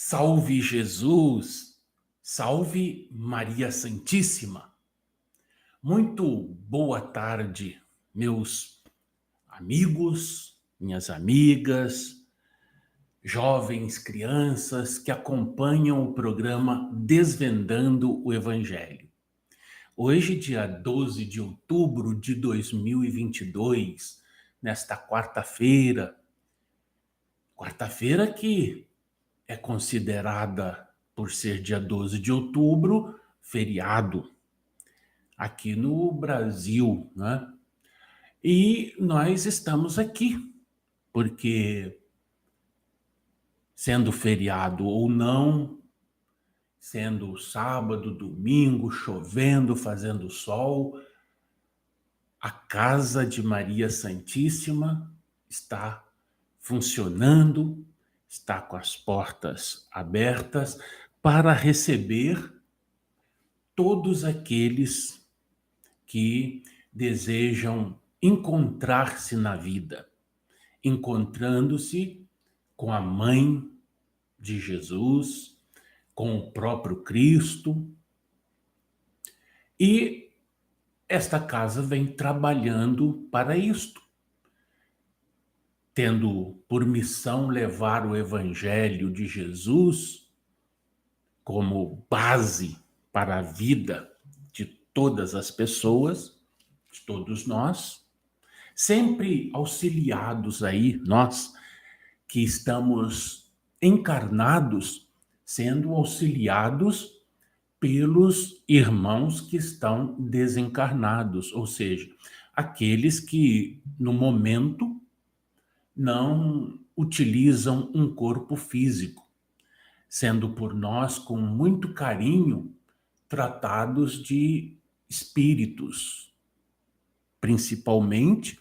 Salve Jesus, salve Maria Santíssima. Muito boa tarde, meus amigos, minhas amigas, jovens, crianças que acompanham o programa Desvendando o Evangelho. Hoje, dia 12 de outubro de 2022, nesta quarta-feira que é considerada, por ser dia 12 de outubro, feriado aqui no Brasil, né? E nós estamos aqui, porque sendo feriado ou não, sendo sábado, domingo, chovendo, fazendo sol, a casa de Maria Santíssima está funcionando, está com as portas abertas para receber todos aqueles que desejam encontrar-se na vida, encontrando-se com a mãe de Jesus, com o próprio Cristo. E esta casa vem trabalhando para isto, tendo por missão levar o Evangelho de Jesus como base para a vida de todas as pessoas, de todos nós, sempre auxiliados aí, nós que estamos encarnados, sendo auxiliados pelos irmãos que estão desencarnados, ou seja, aqueles que no momento não utilizam um corpo físico, sendo por nós com muito carinho tratados de espíritos, principalmente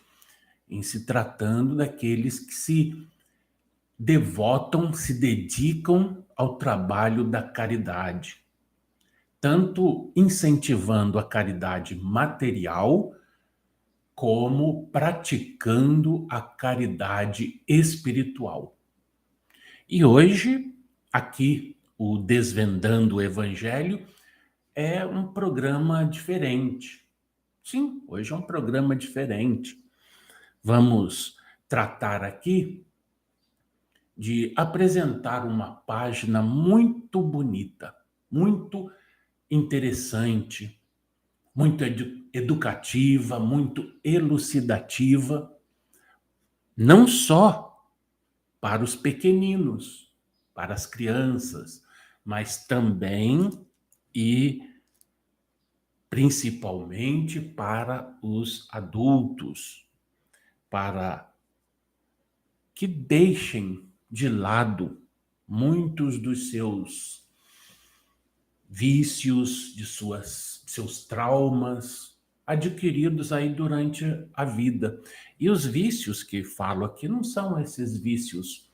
em se tratando daqueles que se devotam, se dedicam ao trabalho da caridade, tanto incentivando a caridade material, como praticando a caridade espiritual. E hoje, aqui, o Desvendando o Evangelho é um programa diferente. Sim, hoje é um programa diferente. Vamos tratar aqui de apresentar uma página muito bonita, muito interessante, muito educativa, muito elucidativa, não só para os pequeninos, para as crianças, mas também e principalmente para os adultos, para que deixem de lado muitos dos seus vícios, de seus traumas adquiridos aí durante a vida. E os vícios que falo aqui não são esses vícios,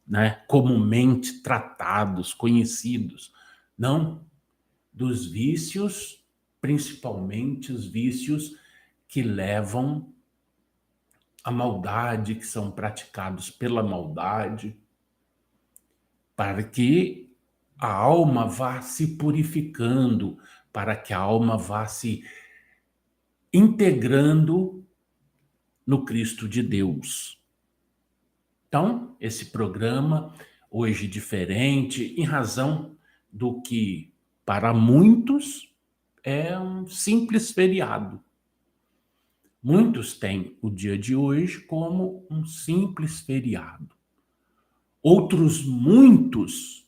né, comumente tratados, conhecidos. Não, dos vícios, principalmente os vícios que levam à maldade, que são praticados pela maldade, para que a alma vá se purificando, para que a alma vá se integrando no Cristo de Deus. Então, esse programa, hoje diferente, em razão do que, para muitos, é um simples feriado. Muitos têm o dia de hoje como um simples feriado. Outros muitos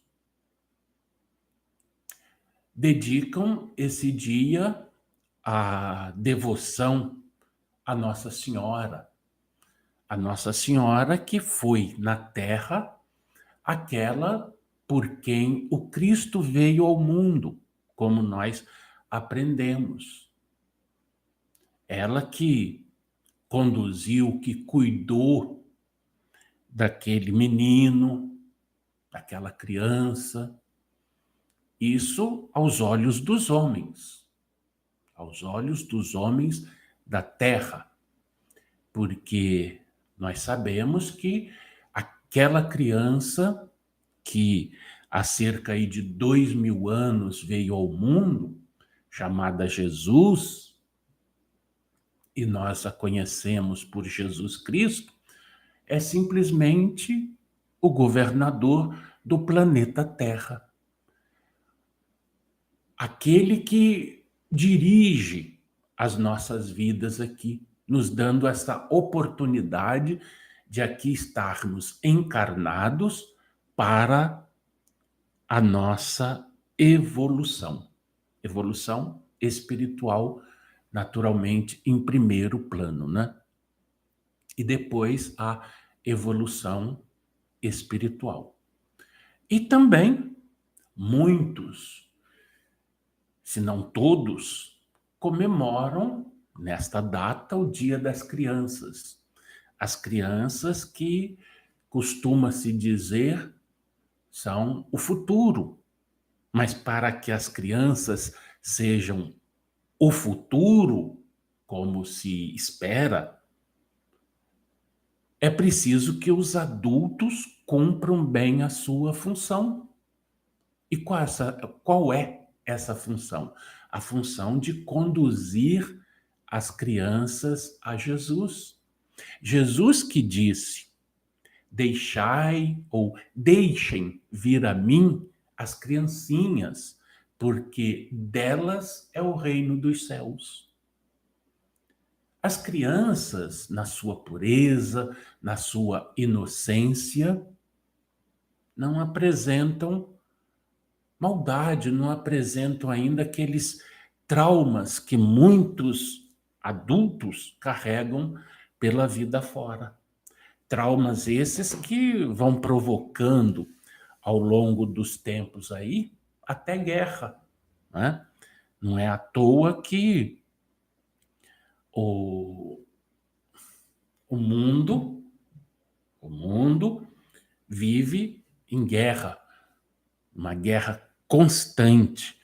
dedicam esse dia à devoção à Nossa Senhora. A Nossa Senhora que foi na Terra aquela por quem o Cristo veio ao mundo, como nós aprendemos. Ela que conduziu, que cuidou daquele menino, daquela criança, isso aos olhos dos homens da terra, porque nós sabemos que aquela criança que há cerca aí de 2000 anos veio ao mundo, chamada Jesus, e nós a conhecemos por Jesus Cristo, é simplesmente o governador do planeta Terra. Aquele que dirige as nossas vidas aqui, nos dando essa oportunidade de aqui estarmos encarnados para a nossa evolução. Evolução espiritual, naturalmente, em primeiro plano, né? E depois a evolução espiritual. E também muitos, se não todos, comemoram nesta data o Dia das Crianças. As crianças que costuma-se dizer são o futuro, mas para que as crianças sejam o futuro, como se espera, é preciso que os adultos cumpram bem a sua função. E qual é essa função? A função de conduzir as crianças a Jesus. Jesus que disse: deixai ou deixem vir a mim as criancinhas, porque delas é o reino dos céus. As crianças, na sua pureza, na sua inocência, não apresentam maldade, não apresentam ainda aqueles traumas que muitos adultos carregam pela vida fora. Traumas esses que vão provocando ao longo dos tempos aí até guerra, né? Não é à toa que o, o mundo, o mundo vive em guerra, uma guerra constante,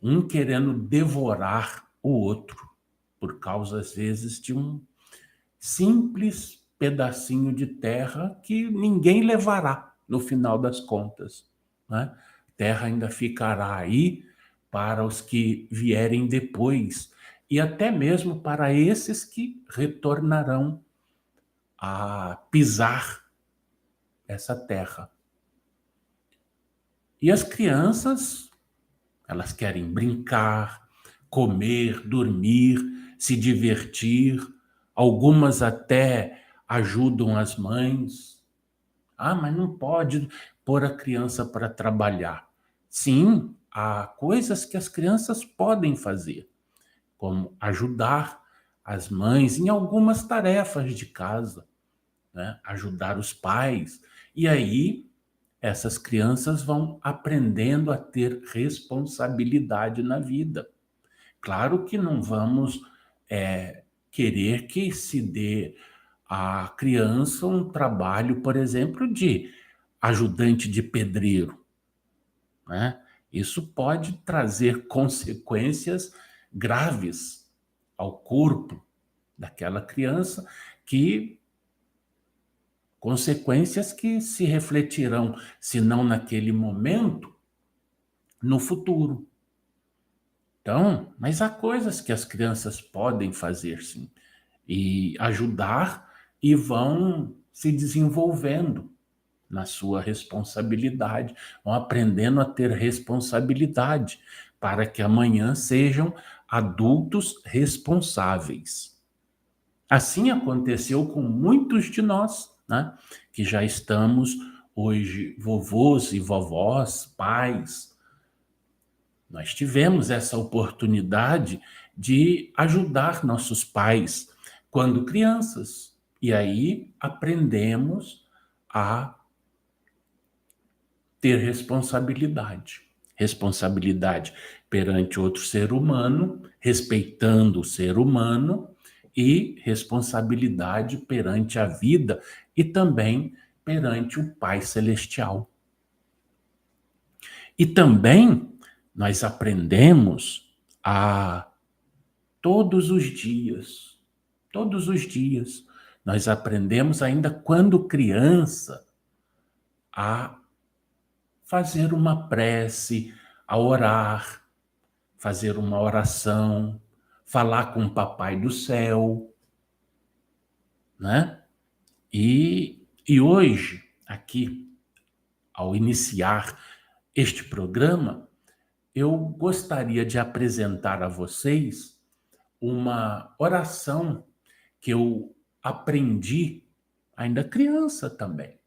um querendo devorar o outro, por causa, às vezes, de um simples pedacinho de terra que ninguém levará no final das contas, né? Terra ainda ficará aí para os que vierem depois e até mesmo para esses que retornarão a pisar essa terra. E as crianças, elas querem brincar, comer, dormir, se divertir, algumas até ajudam as mães. Ah, mas não pode pôr a criança para trabalhar. Sim, há coisas que as crianças podem fazer, como ajudar as mães em algumas tarefas de casa, né? Ajudar os pais. E aí, essas crianças vão aprendendo a ter responsabilidade na vida. Claro que não vamos querer que se dê à criança um trabalho, por exemplo, de ajudante de pedreiro, né? Isso pode trazer consequências graves ao corpo daquela criança, consequências que se refletirão, se não naquele momento, no futuro. Então, mas há coisas que as crianças podem fazer, sim, e ajudar e vão se desenvolvendo na sua responsabilidade, vão aprendendo a ter responsabilidade para que amanhã sejam adultos responsáveis. Assim aconteceu com muitos de nós, né, que já estamos hoje vovôs e vovós, pais. Nós tivemos essa oportunidade de ajudar nossos pais quando crianças. E aí aprendemos a ter responsabilidade. Responsabilidade perante outro ser humano, respeitando o ser humano, e responsabilidade perante a vida e também perante o Pai Celestial. E também nós aprendemos a todos os dias, nós aprendemos ainda quando criança a fazer uma prece, a orar, fazer uma oração, falar com o Papai do Céu, né? E hoje, aqui, ao iniciar este programa, eu gostaria de apresentar a vocês uma oração que eu aprendi ainda criança também.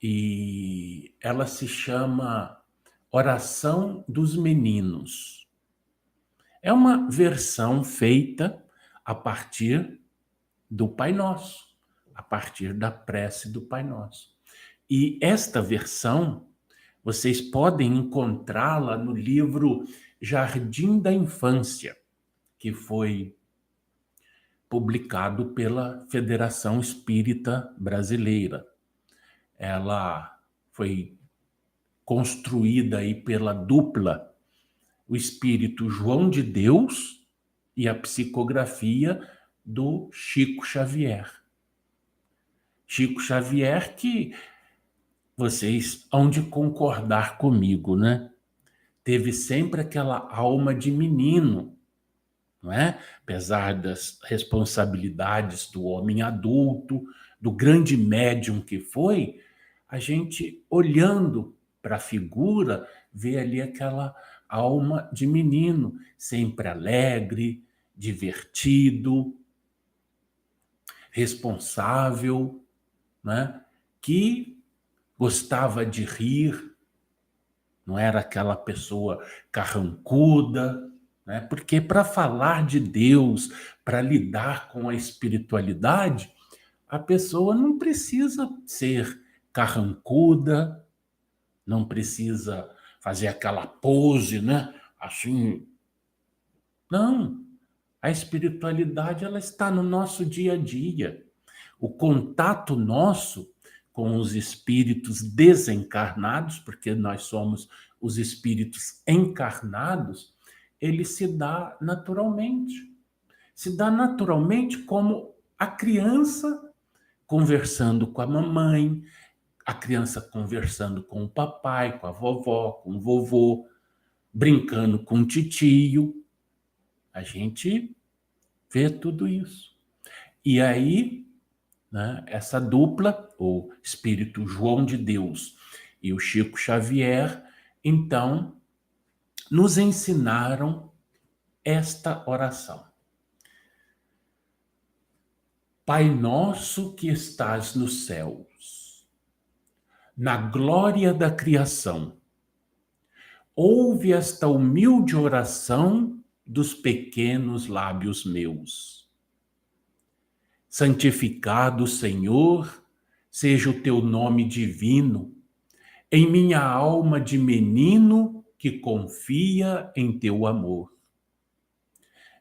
E ela se chama Oração dos Meninos. É uma versão feita a partir do Pai Nosso, a partir da prece do Pai Nosso. E esta versão, vocês podem encontrá-la no livro Jardim da Infância, que foi publicado pela Federação Espírita Brasileira. Ela foi construída aí pela dupla, o espírito João de Deus e a psicografia do Chico Xavier. Chico Xavier, que vocês hão de concordar comigo, né? Teve sempre aquela alma de menino, não é? Apesar das responsabilidades do homem adulto, do grande médium que foi, a gente olhando para a figura, vê ali aquela alma de menino, sempre alegre, divertido, responsável, né? Que gostava de rir, não era aquela pessoa carrancuda, né? Porque para falar de Deus, para lidar com a espiritualidade, a pessoa não precisa ser carrancuda, não precisa fazer aquela pose, né? Assim, não. A espiritualidade ela está no nosso dia a dia. O contato nosso com os espíritos desencarnados, porque nós somos os espíritos encarnados, ele se dá naturalmente. Se dá naturalmente como a criança conversando com a mamãe, a criança conversando com o papai, com a vovó, com o vovô, brincando com o titio. A gente vê tudo isso. E aí, né, essa dupla, o espírito João de Deus e o Chico Xavier, então, nos ensinaram esta oração. Pai nosso que estás nos céus, na glória da criação, ouve esta humilde oração dos pequenos lábios meus. Santificado, Senhor, seja o teu nome divino, em minha alma de menino que confia em teu amor.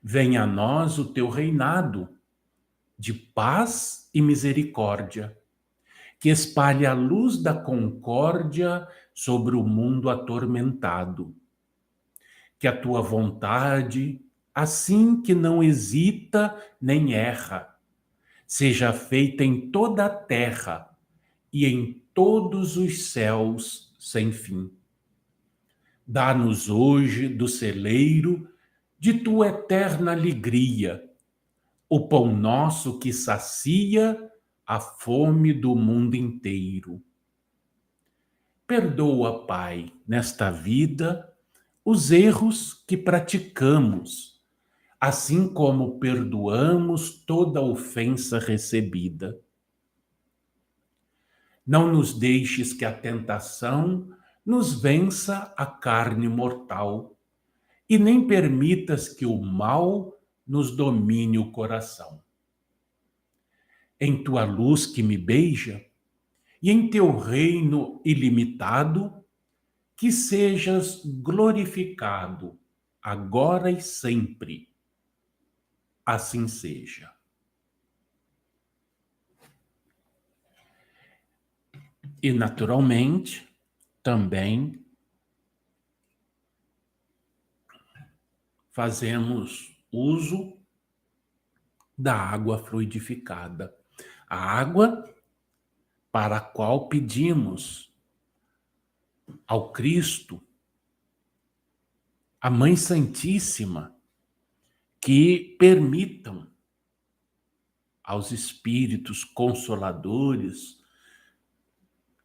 Venha a nós o teu reinado de paz e misericórdia, que espalhe a luz da concórdia sobre o mundo atormentado. Que a tua vontade, assim que não hesita nem erra, seja feita em toda a terra e em todos os céus sem fim. Dá-nos hoje do celeiro de tua eterna alegria, o pão nosso que sacia a fome do mundo inteiro. Perdoa, Pai, nesta vida, os erros que praticamos, assim como perdoamos toda ofensa recebida. Não nos deixes que a tentação nos vença a carne mortal, e nem permitas que o mal nos domine o coração. Em tua luz que me beija, e em teu reino ilimitado, que sejas glorificado, agora e sempre. Assim seja. E, naturalmente, também fazemos uso da água fluidificada. A água para a qual pedimos ao Cristo, à Mãe Santíssima, que permitam aos espíritos consoladores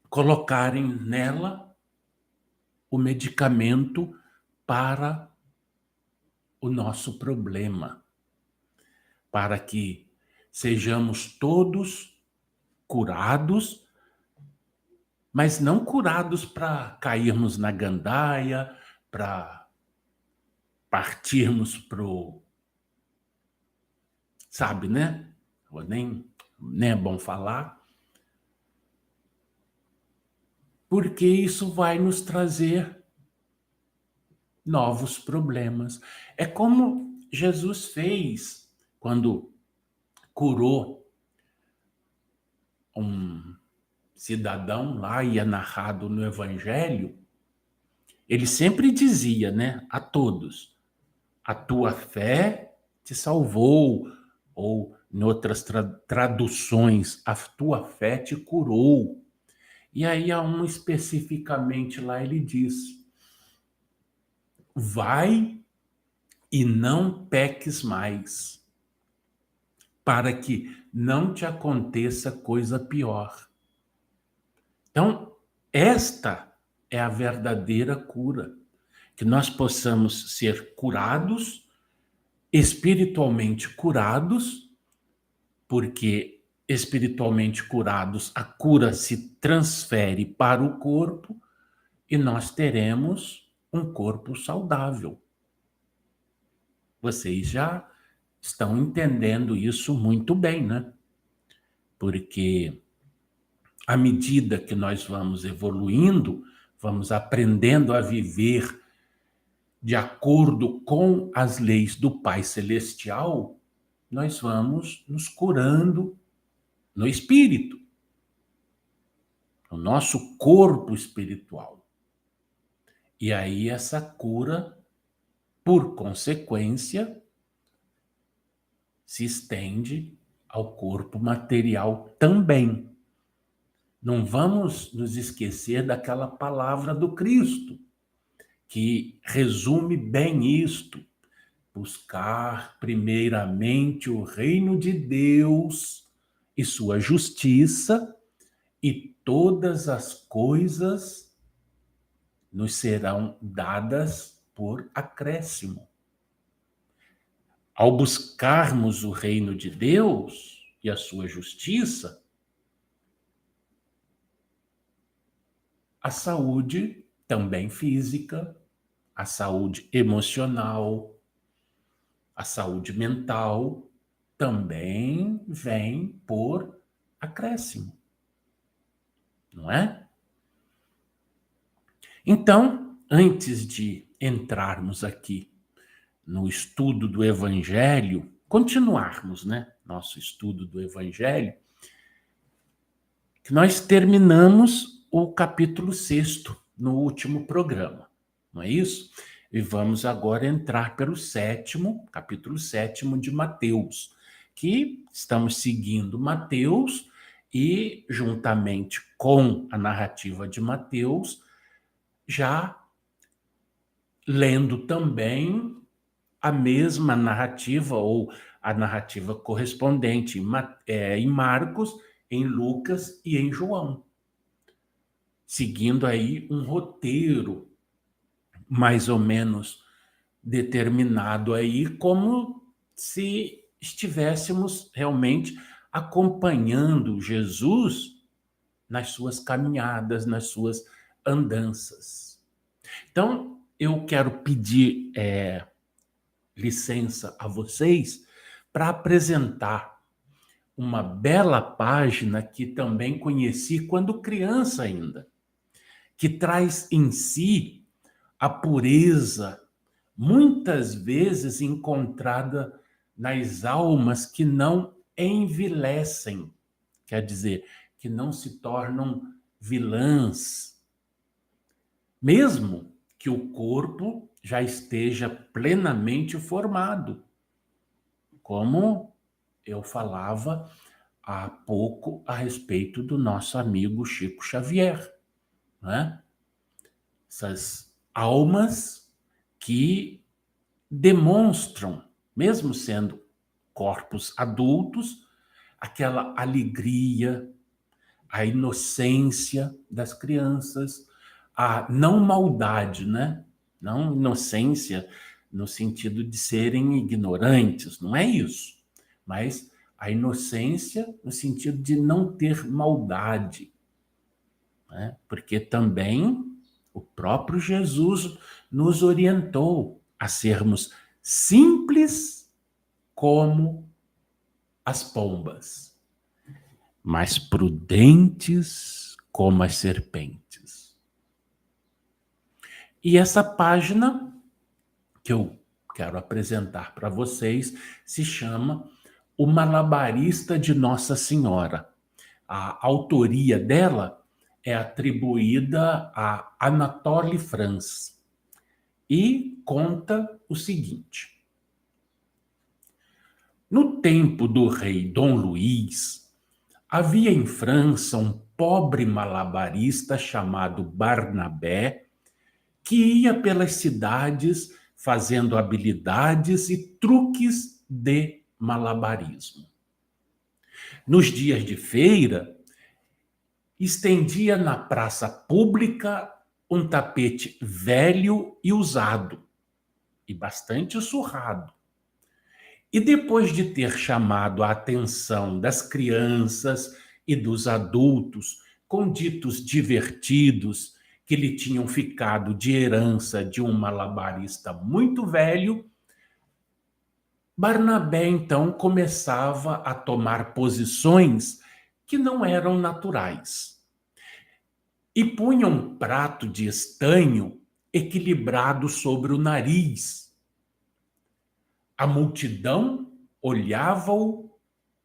colocarem nela o medicamento para o nosso problema, para que sejamos todos curados, mas não curados para cairmos na gandaia, para partirmos pro, sabe, né? Nem é bom falar, porque isso vai nos trazer novos problemas. É como Jesus fez quando curou um cidadão lá, e é narrado no Evangelho. Ele sempre dizia, né, a todos: a tua fé te salvou, ou em outras traduções, a tua fé te curou. E aí há um especificamente lá, ele diz: vai e não peques mais, para que não te aconteça coisa pior. Então, esta é a verdadeira cura, que nós possamos ser curados, espiritualmente curados, porque espiritualmente curados, a cura se transfere para o corpo e nós teremos um corpo saudável. Vocês já estão entendendo isso muito bem, né? Porque à medida que nós vamos evoluindo, vamos aprendendo a viver de acordo com as leis do Pai Celestial, nós vamos nos curando no espírito, no nosso corpo espiritual. E aí essa cura, por consequência, se estende ao corpo material também. Não vamos nos esquecer daquela palavra do Cristo, que resume bem isto: buscar primeiramente o reino de Deus e sua justiça, e todas as coisas nos serão dadas por acréscimo. Ao buscarmos o reino de Deus e a sua justiça, a saúde também física, a saúde emocional, a saúde mental também vem por acréscimo, não é? Então, antes de entrarmos aqui no estudo do Evangelho, continuarmos, né, nosso estudo do Evangelho, que nós terminamos o capítulo 6º no último programa, não é isso? E vamos agora entrar pelo capítulo 7º de Mateus, que estamos seguindo Mateus e, juntamente com a narrativa de Mateus, já lendo também a mesma narrativa, ou a narrativa correspondente em Marcos, em Lucas e em João, seguindo aí um roteiro mais ou menos determinado aí, como se estivéssemos realmente acompanhando Jesus nas suas caminhadas, nas suas andanças. Então, eu quero pedir licença a vocês para apresentar uma bela página que também conheci quando criança ainda, que traz em si a pureza, muitas vezes encontrada nas almas que não envilecem, quer dizer, que não se tornam vilãs, mesmo que o corpo já esteja plenamente formado, como eu falava há pouco a respeito do nosso amigo Chico Xavier, né? essas almas que demonstram, mesmo sendo corpos adultos, aquela alegria, a inocência das crianças, a não maldade, né? Não inocência no sentido de serem ignorantes, não é isso. Mas a inocência no sentido de não ter maldade, né? Porque também o próprio Jesus nos orientou a sermos simples como as pombas, mas prudentes como as serpentes. E essa página que eu quero apresentar para vocês se chama O Malabarista de Nossa Senhora. A autoria dela é atribuída a Anatole France e conta o seguinte: no tempo do rei Dom Luís, havia em França um pobre malabarista chamado Barnabé, que ia pelas cidades fazendo habilidades e truques de malabarismo. Nos dias de feira, estendia na praça pública um tapete velho e usado, e bastante surrado. E depois de ter chamado a atenção das crianças e dos adultos com ditos divertidos que lhe tinham ficado de herança de um malabarista muito velho, Barnabé então começava a tomar posições que não eram naturais e punha um prato de estanho equilibrado sobre o nariz. A multidão olhava-o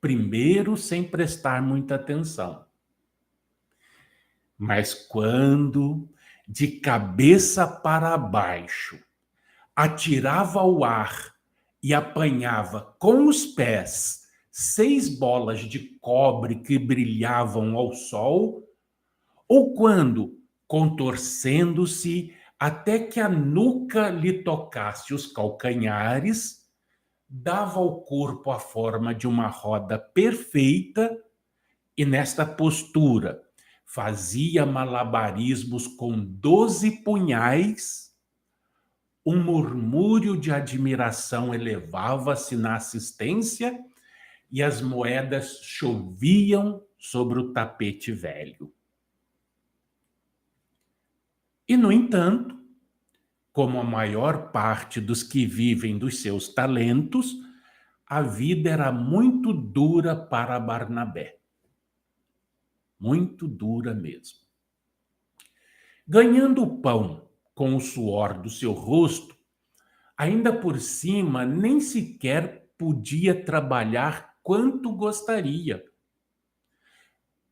primeiro sem prestar muita atenção. Mas quando, de cabeça para baixo, atirava ao ar e apanhava com os pés 6 bolas de cobre que brilhavam ao sol, ou quando, contorcendo-se até que a nuca lhe tocasse os calcanhares, dava ao corpo a forma de uma roda perfeita e, nesta postura, fazia malabarismos com 12 punhais, um murmúrio de admiração elevava-se na assistência e as moedas choviam sobre o tapete velho. E, no entanto, como a maior parte dos que vivem dos seus talentos, a vida era muito dura para Barnabé. Muito dura mesmo. Ganhando o pão com o suor do seu rosto, ainda por cima nem sequer podia trabalhar quanto gostaria.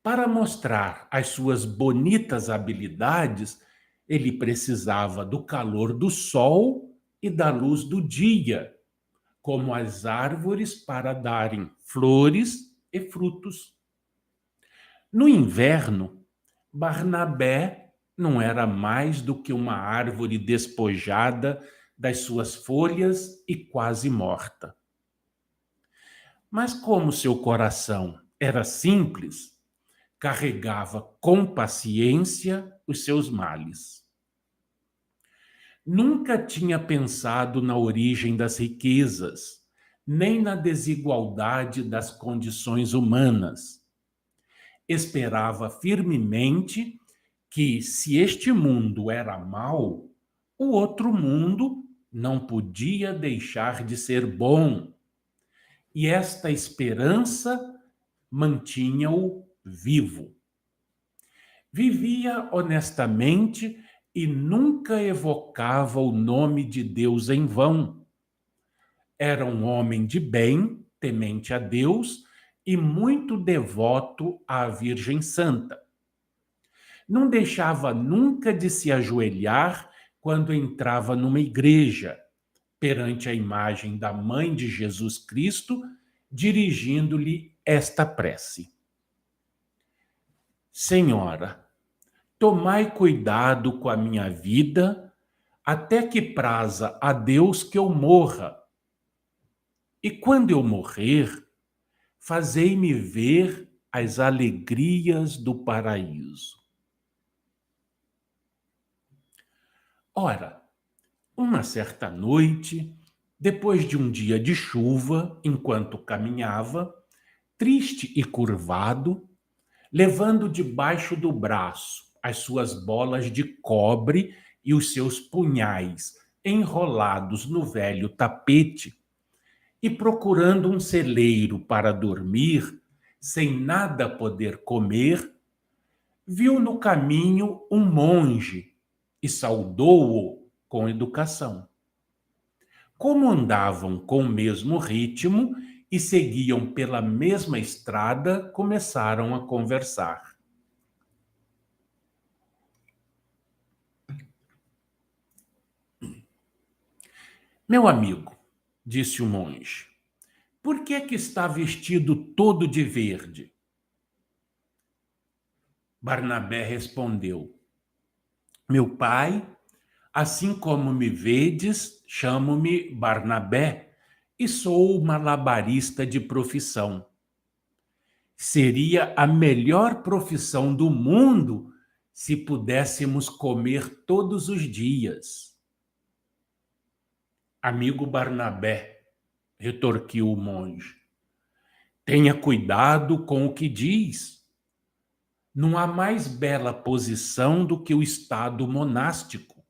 Para mostrar as suas bonitas habilidades, ele precisava do calor do sol e da luz do dia, como as árvores para darem flores e frutos. No inverno, Barnabé não era mais do que uma árvore despojada das suas folhas e quase morta. Mas como seu coração era simples, carregava com paciência os seus males. Nunca tinha pensado na origem das riquezas, nem na desigualdade das condições humanas. Esperava firmemente que, se este mundo era mau, o outro mundo não podia deixar de ser bom. E esta esperança mantinha-o vivo. Vivia honestamente e nunca evocava o nome de Deus em vão. Era um homem de bem, temente a Deus e muito devoto à Virgem Santa. Não deixava nunca de se ajoelhar quando entrava numa igreja, perante a imagem da Mãe de Jesus Cristo, dirigindo-lhe esta prece: Senhora, tomai cuidado com a minha vida, até que praza a Deus que eu morra. E quando eu morrer, fazei-me ver as alegrias do paraíso. Ora, uma certa noite, depois de um dia de chuva, enquanto caminhava, triste e curvado, levando debaixo do braço as suas bolas de cobre e os seus punhais enrolados no velho tapete, e procurando um celeiro para dormir, sem nada poder comer, viu no caminho um monge e saudou-o com educação. Como andavam com o mesmo ritmo e seguiam pela mesma estrada, começaram a conversar. Meu amigo, disse o monge, por que é que está vestido todo de verde? Barnabé respondeu, meu pai, assim como me vedes, chamo-me Barnabé e sou malabarista de profissão. Seria a melhor profissão do mundo se pudéssemos comer todos os dias. Amigo Barnabé, retorquiu o monge, tenha cuidado com o que diz. Não há mais bela posição do que o estado monástico.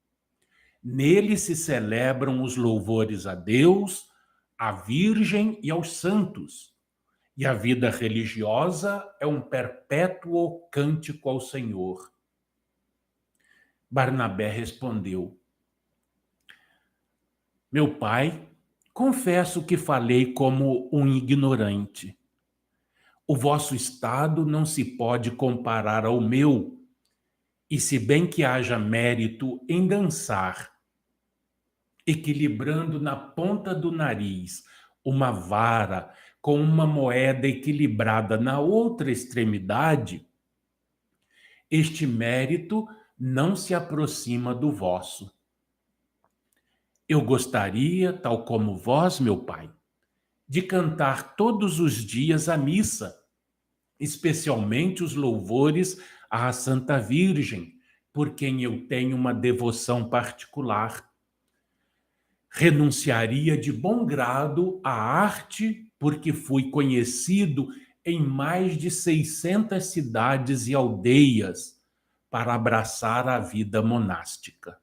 Nele se celebram os louvores a Deus, à Virgem e aos santos. E a vida religiosa é um perpétuo cântico ao Senhor. Barnabé respondeu, meu pai, confesso que falei como um ignorante. O vosso estado não se pode comparar ao meu, e se bem que haja mérito em dançar, equilibrando na ponta do nariz uma vara com uma moeda equilibrada na outra extremidade, este mérito não se aproxima do vosso. Eu gostaria, tal como vós, meu pai, de cantar todos os dias a missa, especialmente os louvores à Santa Virgem, por quem eu tenho uma devoção particular. Renunciaria de bom grado à arte, porque fui conhecido em mais de 600 cidades e aldeias para abraçar a vida monástica.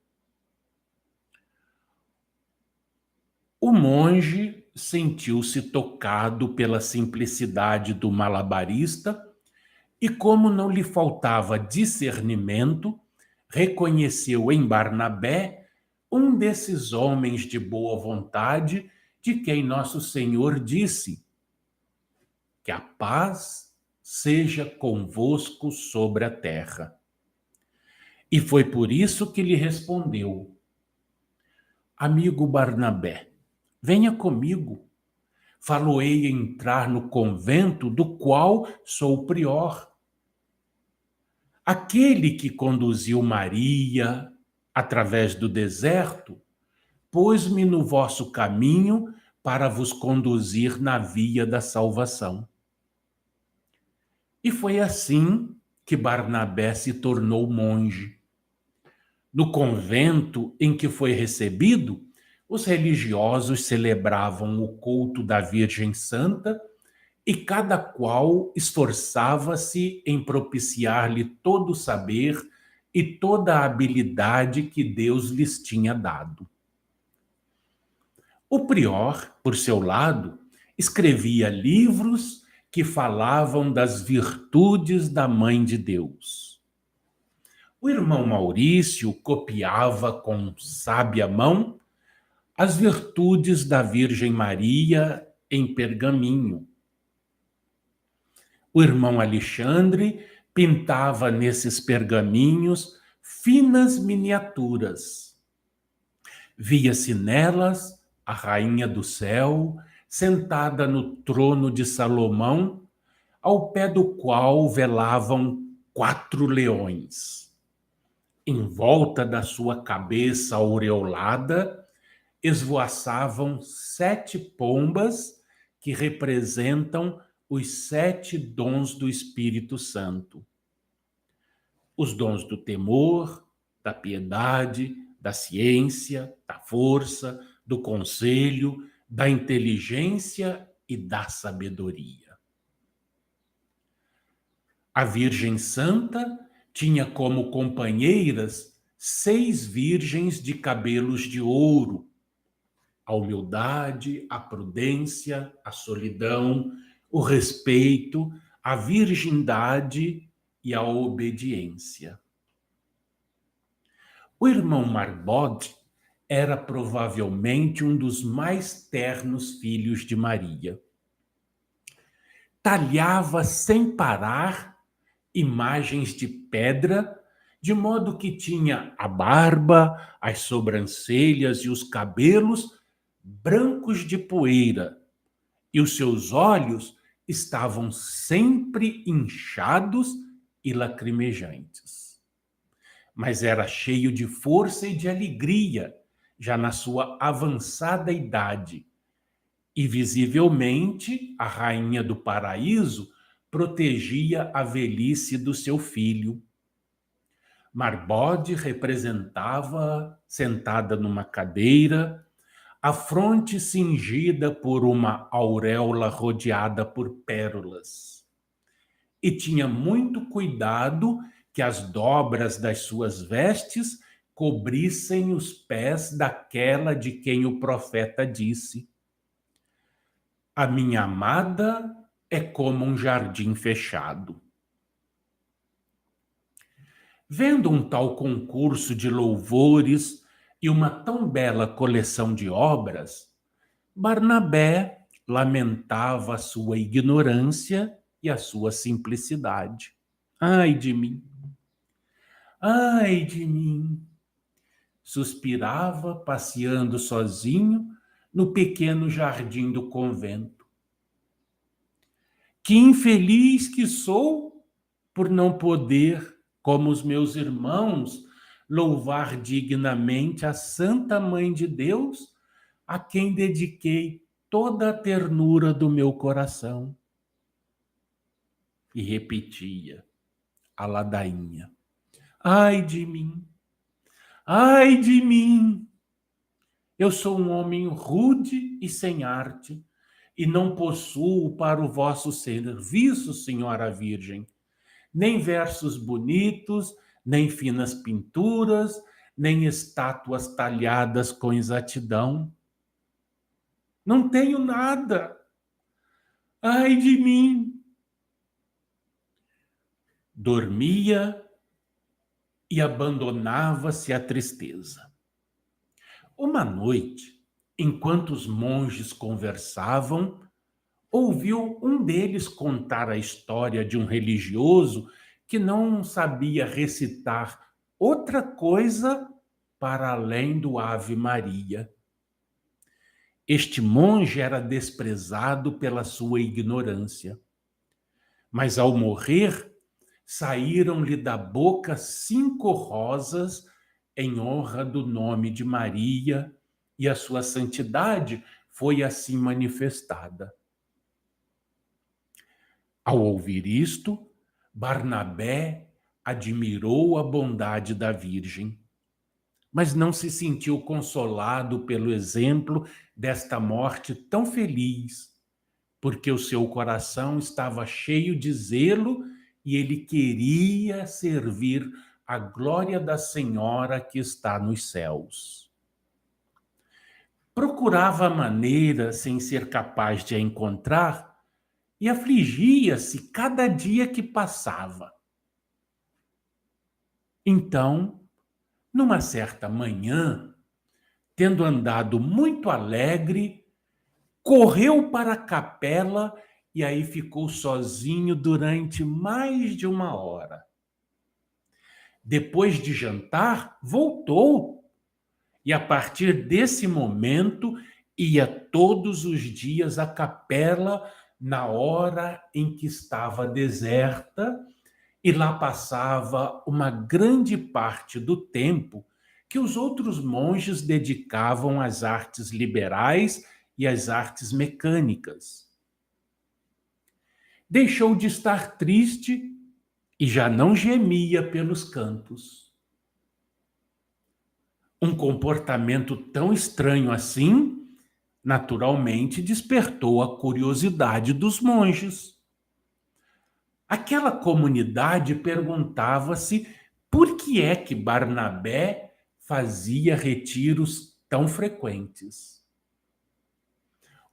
O monge sentiu-se tocado pela simplicidade do malabarista e, como não lhe faltava discernimento, reconheceu em Barnabé um desses homens de boa vontade de quem nosso Senhor disse: que a paz seja convosco sobre a terra. E foi por isso que lhe respondeu: amigo Barnabé, venha comigo. Falo-ei entrar no convento do qual sou prior. Aquele que conduziu Maria através do deserto, pôs-me no vosso caminho para vos conduzir na via da salvação. E foi assim que Barnabé se tornou monge. No convento em que foi recebido, os religiosos celebravam o culto da Virgem Santa e cada qual esforçava-se em propiciar-lhe todo o saber e toda a habilidade que Deus lhes tinha dado. O prior, por seu lado, escrevia livros que falavam das virtudes da Mãe de Deus. O irmão Maurício copiava com sábia mão as virtudes da Virgem Maria em pergaminho. O irmão Alexandre pintava nesses pergaminhos finas miniaturas. Via-se nelas a Rainha do Céu, sentada no trono de Salomão, ao pé do qual velavam 4 leões. Em volta da sua cabeça aureolada esvoaçavam 7 pombas que representam os 7 dons do Espírito Santo. Os dons do temor, da piedade, da ciência, da força, do conselho, da inteligência e da sabedoria. A Virgem Santa tinha como companheiras 6 virgens de cabelos de ouro: a humildade, a prudência, a solidão, o respeito, a virgindade e a obediência. O irmão Marbode era provavelmente um dos mais ternos filhos de Maria. Talhava sem parar imagens de pedra, de modo que tinha a barba, as sobrancelhas e os cabelos brancos de poeira, e os seus olhos estavam sempre inchados e lacrimejantes. Mas era cheio de força e de alegria, já na sua avançada idade, e visivelmente a rainha do paraíso protegia a velhice do seu filho. Marbode representava sentada numa cadeira, a fronte cingida por uma auréola rodeada por pérolas. E tinha muito cuidado que as dobras das suas vestes cobrissem os pés daquela de quem o profeta disse: a minha amada é como um jardim fechado. Vendo um tal concurso de louvores e uma tão bela coleção de obras, Barnabé lamentava a sua ignorância e a sua simplicidade. Ai de mim! Ai de mim! Suspirava, passeando sozinho no pequeno jardim do convento. Que infeliz que sou por não poder, como os meus irmãos, louvar dignamente a Santa Mãe de Deus, a quem dediquei toda a ternura do meu coração. E repetia a ladainha: ai de mim! Ai de mim! Eu sou um homem rude e sem arte, e não possuo para o vosso serviço, Senhora Virgem, nem versos bonitos, nem finas pinturas, nem estátuas talhadas com exatidão. Não tenho nada. Ai de mim! Dormia e abandonava-se à tristeza. Uma noite, enquanto os monges conversavam, ouviu um deles contar a história de um religioso que não sabia recitar outra coisa para além do Ave Maria. Este monge era desprezado pela sua ignorância, mas ao morrer, saíram-lhe da boca 5 rosas em honra do nome de Maria, e a sua santidade foi assim manifestada. Ao ouvir isto, Barnabé admirou a bondade da Virgem, mas não se sentiu consolado pelo exemplo desta morte tão feliz, porque o seu coração estava cheio de zelo e ele queria servir a glória da Senhora que está nos céus. Procurava maneira, sem ser capaz de a encontrar, e afligia-se cada dia que passava. Então, numa certa manhã, tendo andado muito alegre, correu para a capela e aí ficou sozinho durante mais de 1 hora. Depois de jantar, voltou. E a partir desse momento, ia todos os dias à capela na hora em que estava deserta e lá passava uma grande parte do tempo que os outros monges dedicavam às artes liberais e às artes mecânicas. Deixou de estar triste e já não gemia pelos cantos. Um comportamento tão estranho assim, naturalmente, despertou a curiosidade dos monges. Aquela comunidade perguntava-se por que é que Barnabé fazia retiros tão frequentes.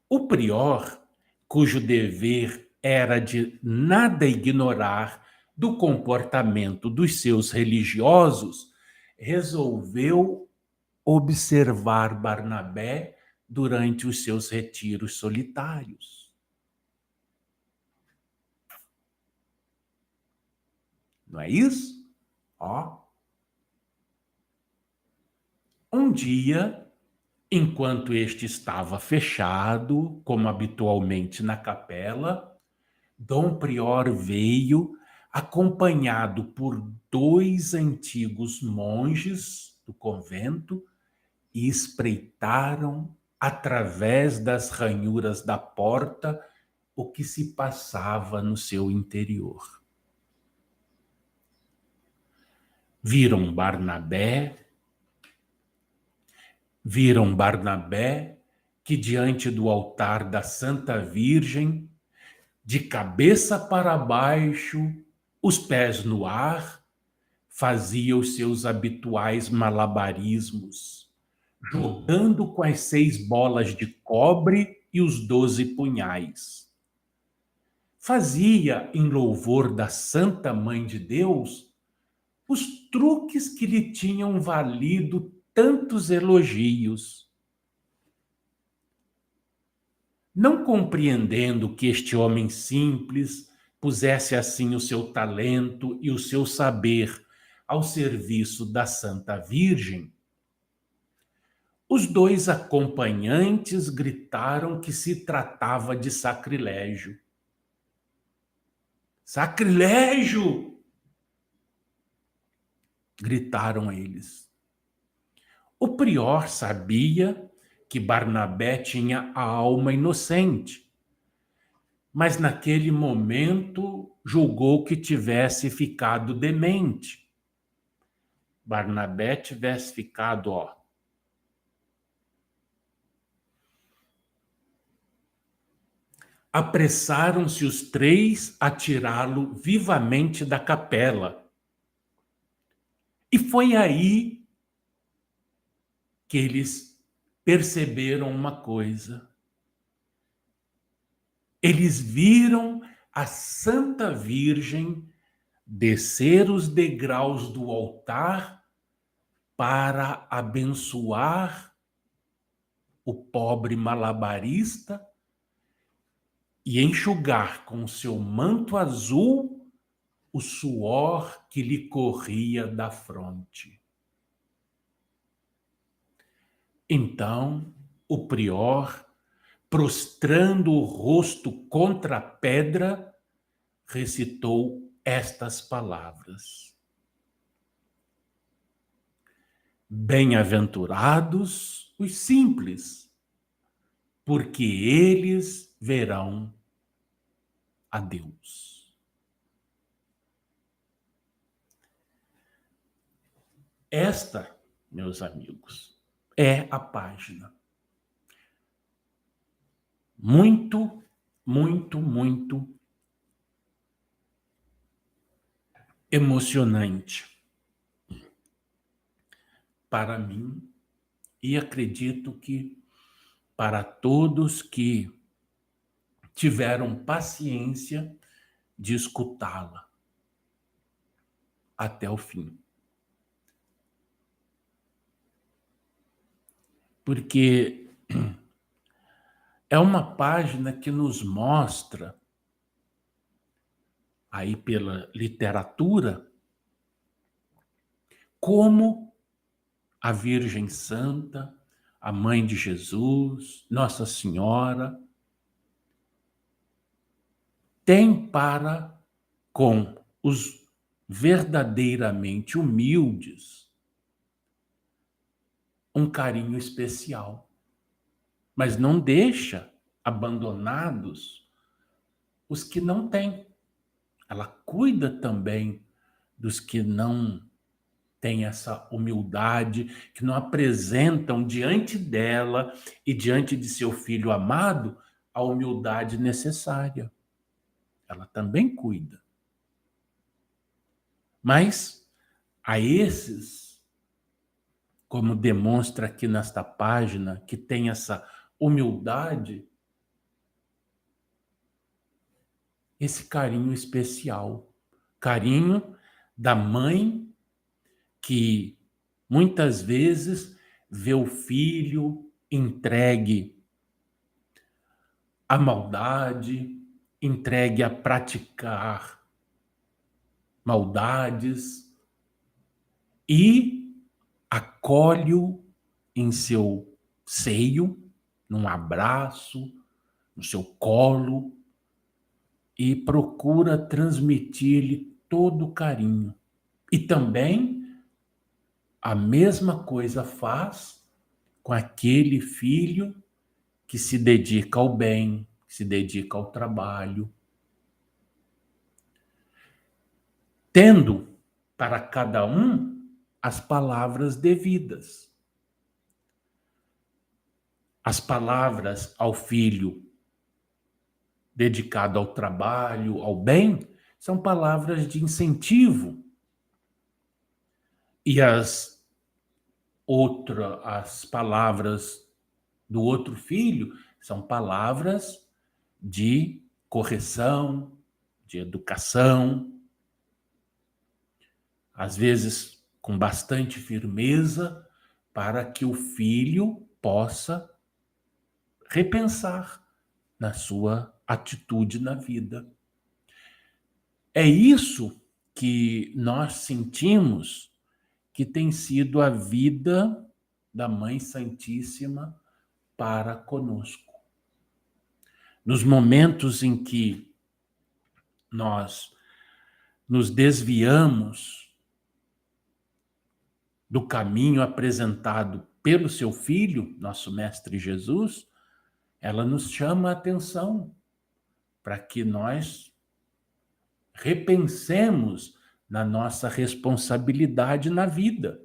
O prior, cujo dever era de nada ignorar do comportamento dos seus religiosos, resolveu observar Barnabé durante os seus retiros solitários. Não é isso? Ó. Um dia, enquanto este estava fechado, como habitualmente na capela, Dom Prior veio acompanhado por 2 antigos monges do convento e espreitaram através das ranhuras da porta o que se passava no seu interior. Viram Barnabé que diante do altar da Santa Virgem, de cabeça para baixo, os pés no ar, fazia os seus habituais malabarismos, jogando com as 6 bolas de cobre e os 12 punhais. Fazia, em louvor da Santa Mãe de Deus, os truques que lhe tinham valido tantos elogios. Não compreendendo que este homem simples pusesse assim o seu talento e o seu saber ao serviço da Santa Virgem, os 2 acompanhantes gritaram que se tratava de sacrilégio. Sacrilégio! Gritaram eles. O prior sabia que Barnabé tinha a alma inocente, mas naquele momento julgou que tivesse ficado demente. Barnabé tivesse ficado, Apressaram-se os 3 a tirá-lo vivamente da capela. E foi aí que eles perceberam uma coisa. Eles viram a Santa Virgem descer os degraus do altar para abençoar o pobre malabarista e enxugar com o seu manto azul o suor que lhe corria da fronte. Então, o prior, prostrando o rosto contra a pedra, recitou estas palavras: Bem-aventurados os simples, porque eles verão a Deus. Esta, meus amigos, é a página muito, muito, muito emocionante para mim e acredito que para todos que tiveram paciência de escutá-la até o fim. Porque é uma página que nos mostra, aí pela literatura, como a Virgem Santa, a Mãe de Jesus, Nossa Senhora, tem para com os verdadeiramente humildes, um carinho especial. Mas não deixa abandonados os que não têm. Ela cuida também dos que não têm essa humildade, que não apresentam diante dela e diante de seu filho amado a humildade necessária. Ela também cuida. Mas a esses, como demonstra aqui nesta página, que tem essa humildade, esse carinho especial, carinho da mãe que muitas vezes vê o filho entregue à maldade, entregue a praticar maldades e acolhe-o em seu seio, num abraço, no seu colo, e procura transmitir-lhe todo o carinho. E também a mesma coisa faz com aquele filho que se dedica ao bem, que se dedica ao trabalho, tendo para cada um as palavras devidas. As palavras ao filho dedicado ao trabalho, ao bem, são palavras de incentivo. E as palavras do outro filho são palavras de correção, de educação, às vezes com bastante firmeza, para que o filho possa repensar na sua atitude na vida. É isso que nós sentimos que tem sido a vida da Mãe Santíssima para conosco. Nos momentos em que nós nos desviamos do caminho apresentado pelo seu Filho, nosso Mestre Jesus, ela nos chama a atenção para que nós repensemos na nossa responsabilidade na vida.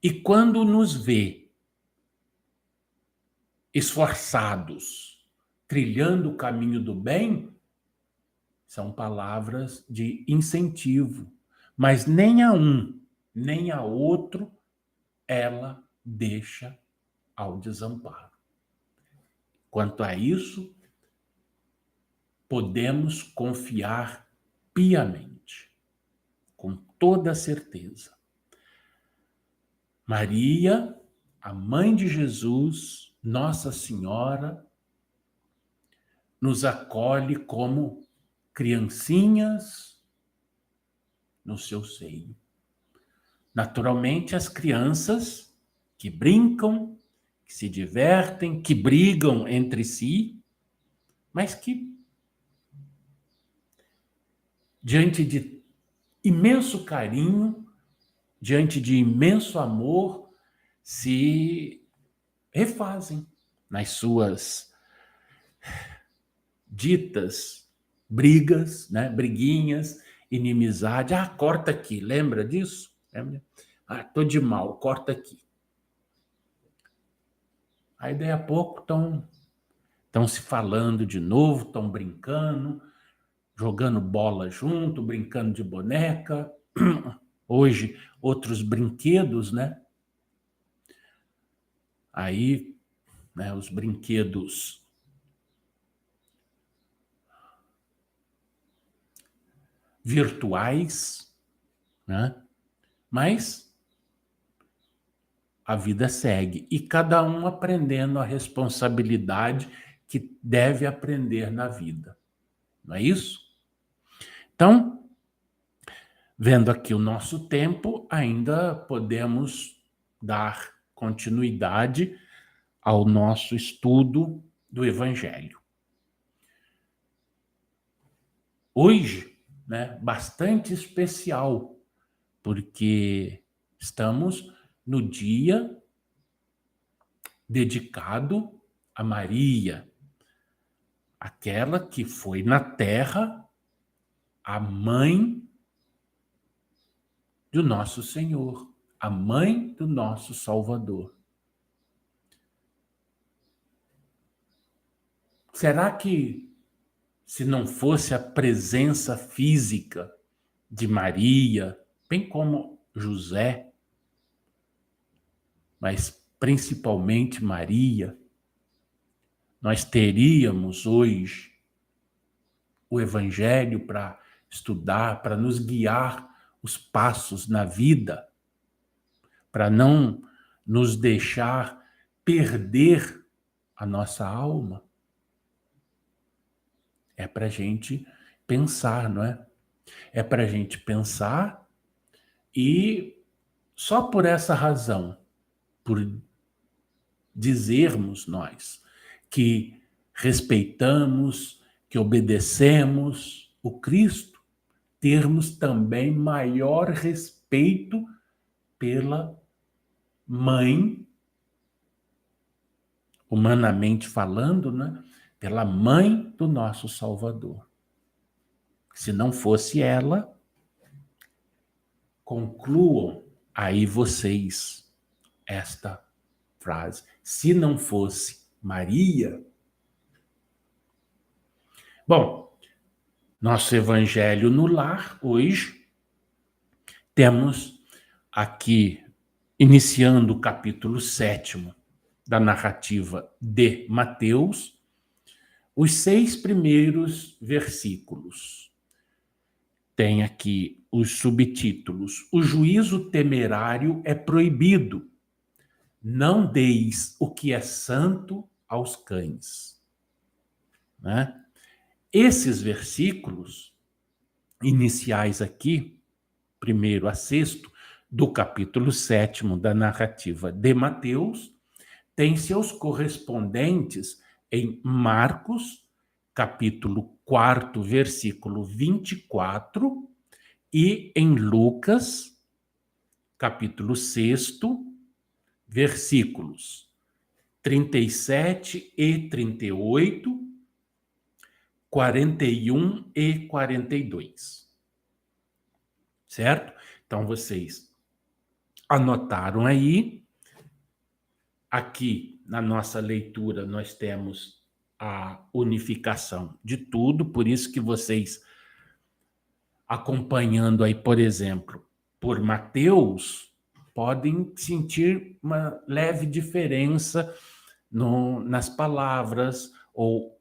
E quando nos vê esforçados, trilhando o caminho do bem, são palavras de incentivo, mas nem a um, nem a outro ela deixa ao desamparo. Quanto a isso, podemos confiar piamente, com toda certeza. Maria, a mãe de Jesus, Nossa Senhora, nos acolhe como criancinhas no seu seio. Naturalmente, as crianças que brincam, que se divertem, que brigam entre si, mas que, diante de imenso carinho, diante de imenso amor, se refazem nas suas ditas brigas, né? Briguinhas, inimizade. Ah, corta aqui, lembra disso? Ah, tô de mal, corta aqui. Aí, daí a pouco, estão se falando de novo, estão brincando, jogando bola junto, brincando de boneca. Hoje, outros brinquedos, né? Aí, né, os brinquedos virtuais, né? Mas a vida segue e cada um aprendendo a responsabilidade que deve aprender na vida. Não é isso? Então, vendo aqui o nosso tempo, ainda podemos dar continuidade ao nosso estudo do Evangelho. Hoje, né, bastante especial, porque estamos no dia dedicado a Maria, aquela que foi na terra a mãe do nosso Senhor, a mãe do nosso Salvador. Será que, se não fosse a presença física de Maria, bem como José, mas principalmente Maria, nós teríamos hoje o Evangelho para estudar, para nos guiar os passos na vida, para não nos deixar perder a nossa alma? É para a gente pensar, não é? É para a gente pensar e só por essa razão, por dizermos nós que respeitamos, que obedecemos o Cristo, termos também maior respeito pela mãe, humanamente falando, né? Pela mãe do nosso Salvador. Se não fosse ela, concluam aí vocês esta frase. Se não fosse Maria. Bom, nosso evangelho no lar, hoje, temos aqui, iniciando o capítulo 7 da narrativa de Mateus, os 6 primeiros versículos. Tem aqui os subtítulos: o juízo temerário é proibido. Não deis o que é santo aos cães. Né? Esses versículos iniciais aqui, primeiro a sexto, do capítulo 7 da narrativa de Mateus, têm seus correspondentes em Marcos, capítulo 4, versículo 24, e em Lucas, capítulo 6, versículos 37 e 38, 41 e 42. Certo? Então, vocês anotaram aí. Aqui, na nossa leitura, nós temos a unificação de tudo, por isso que vocês, acompanhando aí, por exemplo, por Mateus, podem sentir uma leve diferença nas palavras, ou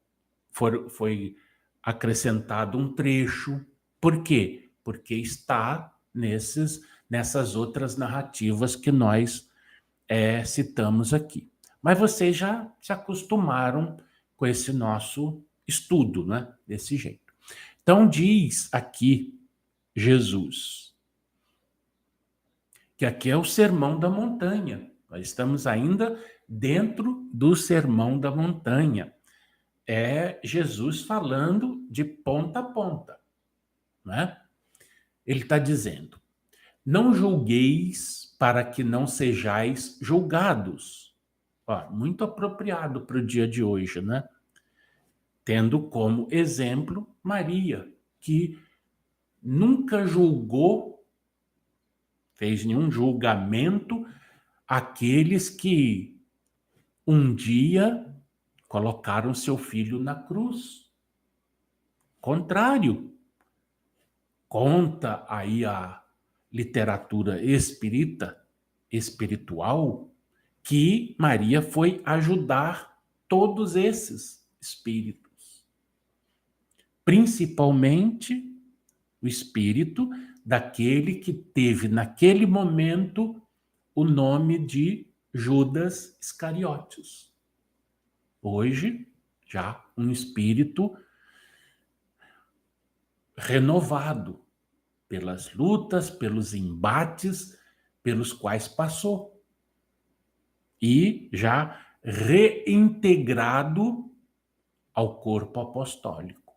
foi acrescentado um trecho. Por quê? Porque está nessas outras narrativas que nós citamos aqui. Mas vocês já se acostumaram com esse nosso estudo, né? Desse jeito. Então, diz aqui Jesus que aqui é o Sermão da Montanha. Nós estamos ainda dentro do Sermão da Montanha. É Jesus falando de ponta a ponta, né? Ele está dizendo: não julgueis para que não sejais julgados. Ó, muito apropriado para o dia de hoje, né? Tendo como exemplo Maria, que nunca julgou, fez nenhum julgamento aqueles que um dia colocaram seu filho na cruz. Contrário, conta aí a literatura espiritual, que Maria foi ajudar todos esses espíritos, principalmente o espírito daquele que teve naquele momento o nome de Judas Iscariotes. Hoje, já um espírito renovado pelas lutas, pelos embates pelos quais passou, e já reintegrado ao corpo apostólico.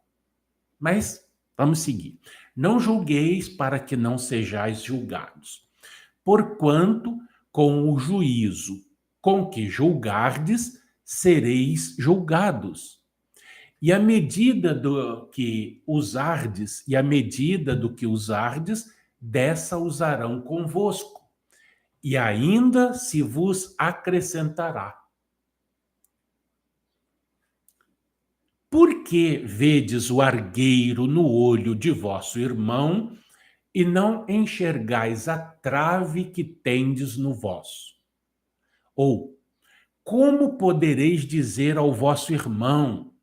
Mas Vamos seguir. Não julgueis para que não sejais julgados. Porquanto, com o juízo com que julgardes, sereis julgados. E a medida do que usardes, dessa usarão convosco. E ainda se vos acrescentará. Por que vedes o argueiro no olho de vosso irmão e não enxergais a trave que tendes no vosso? Ou, como podereis dizer ao vosso irmão: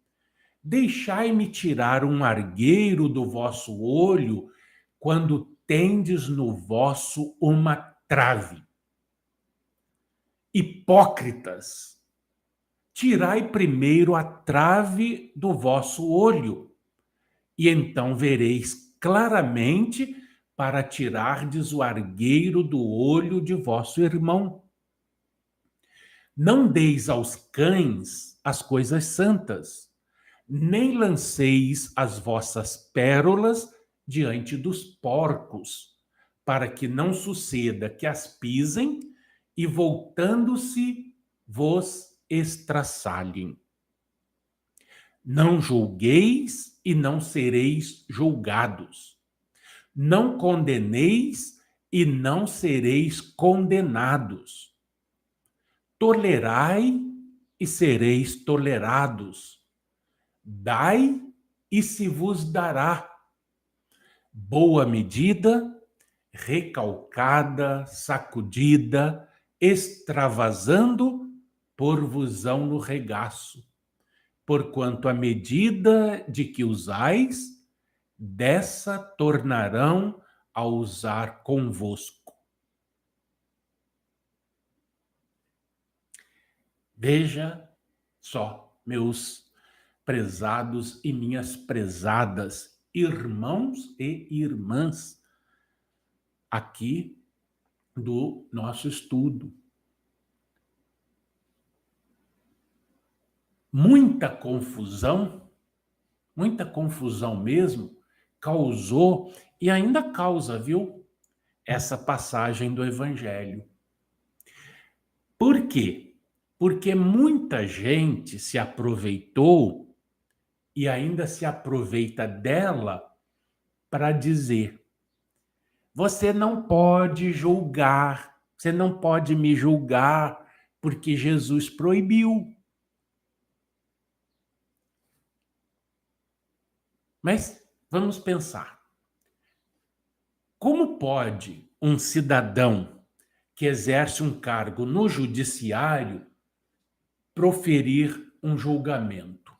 deixai-me tirar um argueiro do vosso olho, quando tendes no vosso uma trave? Hipócritas! Tirai primeiro a trave do vosso olho, e então vereis claramente para tirardes o argueiro do olho de vosso irmão. Não deis aos cães as coisas santas, nem lanceis as vossas pérolas diante dos porcos, para que não suceda que as pisem e, voltando-se, vos estraçalhem. Não julgueis e não sereis julgados. Não condeneis e não sereis condenados. Tolerai e sereis tolerados. Dai e se vos dará. Boa medida, recalcada, sacudida, extravasando, por-vos-ão no regaço. Porquanto a medida de que usais, dessa tornarão a usar convosco. Veja só, meus prezados e minhas prezadas irmãos e irmãs, aqui do nosso estudo. Muita confusão mesmo, causou e ainda causa, viu? Essa passagem do Evangelho. Por quê? Porque muita gente se aproveitou e ainda se aproveita dela para dizer: você não pode julgar, você não pode me julgar, porque Jesus proibiu. Mas vamos pensar. Como pode um cidadão que exerce um cargo no judiciário proferir um julgamento?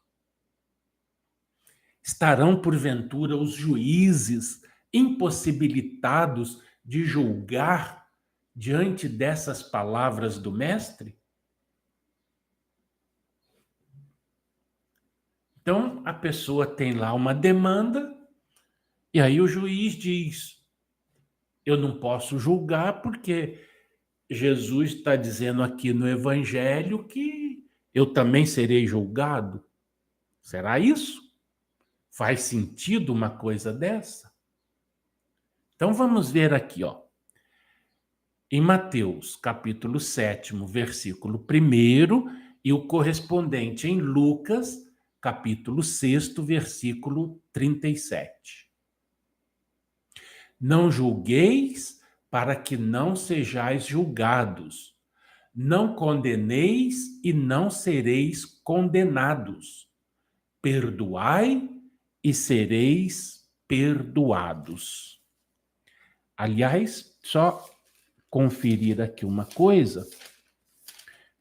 Estarão, porventura, os juízes impossibilitados de julgar diante dessas palavras do mestre? Então, a pessoa tem lá uma demanda, e aí o juiz diz: eu não posso julgar porque Jesus está dizendo aqui no Evangelho que eu também serei julgado. Será isso? Faz sentido uma coisa dessa? Então vamos ver aqui, ó. Em Mateus, capítulo 7, versículo 1, e o correspondente em Lucas, capítulo 6, versículo 37. Não julgueis para que não sejais julgados. Não condeneis e não sereis condenados. Perdoai e sereis perdoados. Aliás, só conferir aqui uma coisa.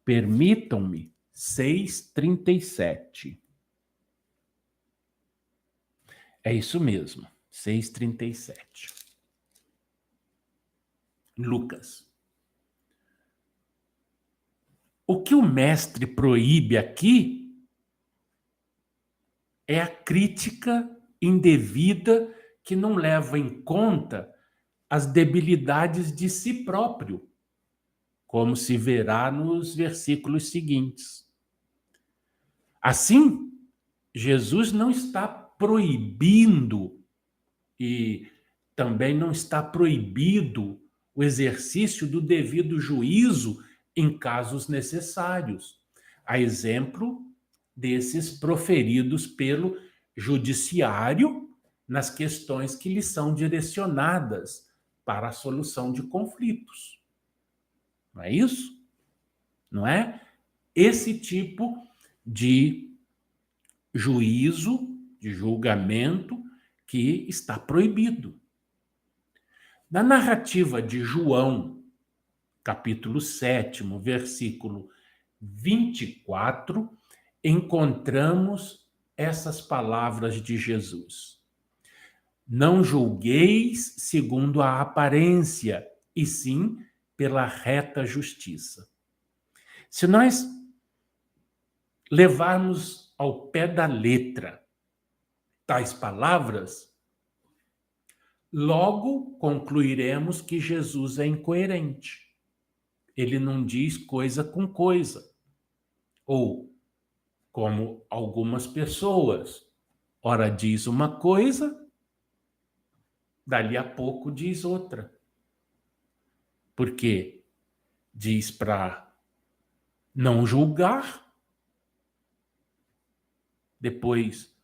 Permitam-me, 6:37. É isso mesmo, 6:37. Lucas. O que o mestre proíbe aqui é a crítica indevida que não leva em conta as debilidades de si próprio, como se verá nos versículos seguintes. Assim, Jesus não está proibindo E também não está proibido o exercício do devido juízo em casos necessários, a exemplo desses proferidos pelo judiciário nas questões que lhes são direcionadas para a solução de conflitos. Não é isso? Não é? Esse tipo de juízo, de julgamento que está proibido. Na narrativa de João, capítulo 7, versículo 24, encontramos essas palavras de Jesus. Não julgueis segundo a aparência, e sim pela reta justiça. Se nós levarmos ao pé da letra tais palavras, logo concluiremos que Jesus é incoerente. Ele não diz coisa com coisa. Ou, como algumas pessoas, ora diz uma coisa, dali a pouco diz outra. Porque diz para não julgar, depois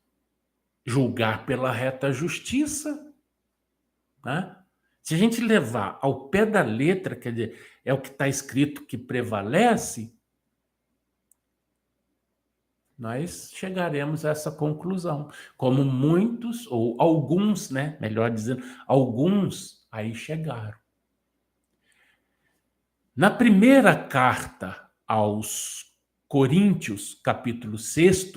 julgar pela reta justiça, né? Se a gente levar ao pé da letra, quer dizer, é o que está escrito que prevalece, nós chegaremos a essa conclusão. Como muitos, ou alguns, né? Melhor dizendo, alguns aí chegaram. Na primeira carta aos Coríntios, capítulo 6,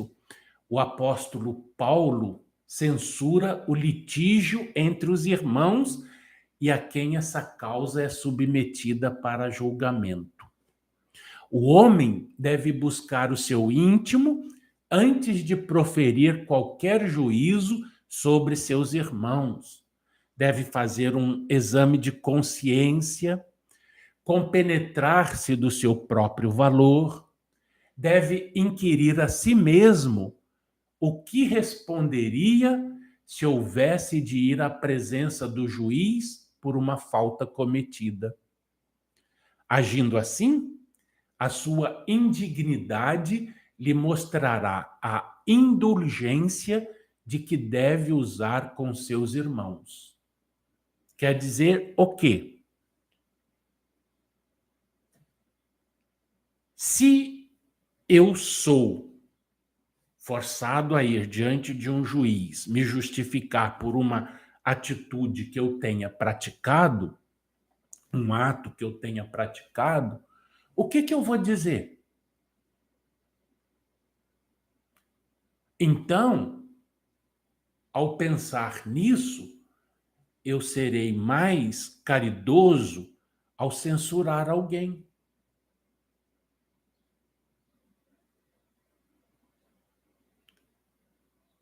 o apóstolo Paulo censura o litígio entre os irmãos e a quem essa causa é submetida para julgamento. O homem deve buscar o seu íntimo antes de proferir qualquer juízo sobre seus irmãos. Deve fazer um exame de consciência, compenetrar-se do seu próprio valor, deve inquirir a si mesmo o que responderia se houvesse de ir à presença do juiz por uma falta cometida. Agindo assim, a sua indignidade lhe mostrará a indulgência de que deve usar com seus irmãos. Quer dizer o quê? Se eu sou forçado a ir diante de um juiz, me justificar por uma atitude que eu tenha praticado, um ato que eu tenha praticado, o que eu vou dizer? Então, ao pensar nisso, eu serei mais caridoso ao censurar alguém.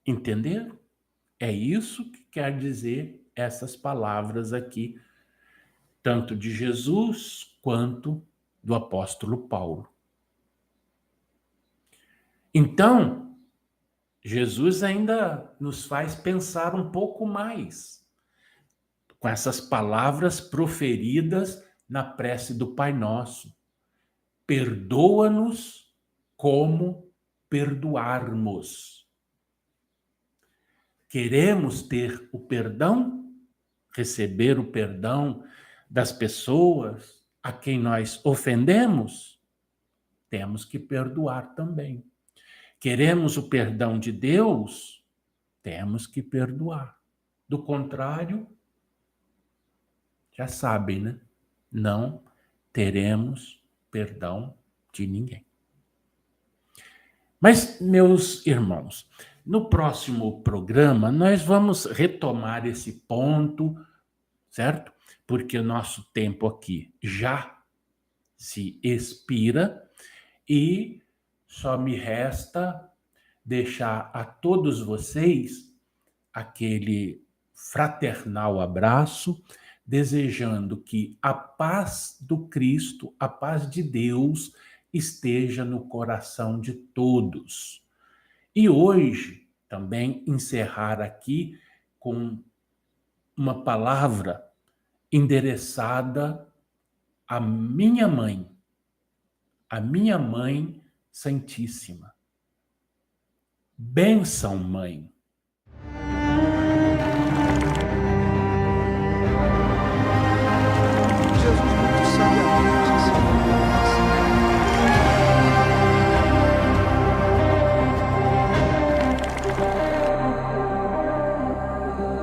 Entenderam? É isso que quer dizer essas palavras aqui, tanto de Jesus quanto do apóstolo Paulo. Então, Jesus ainda nos faz pensar um pouco mais com essas palavras proferidas na prece do Pai Nosso. Perdoa-nos como perdoarmos. Queremos ter o perdão, receber o perdão das pessoas a quem nós ofendemos? Temos que perdoar também. Queremos o perdão de Deus? Temos que perdoar. Do contrário, já sabem, né? Não teremos perdão de ninguém. Mas, meus irmãos, no próximo programa nós vamos retomar esse ponto, certo? Porque o nosso tempo aqui já se expira e só me resta deixar a todos vocês aquele fraternal abraço, desejando que a paz do Cristo, a paz de Deus, esteja no coração de todos. E hoje também encerrar aqui com uma palavra endereçada à minha mãe Santíssima. Bênção, mãe.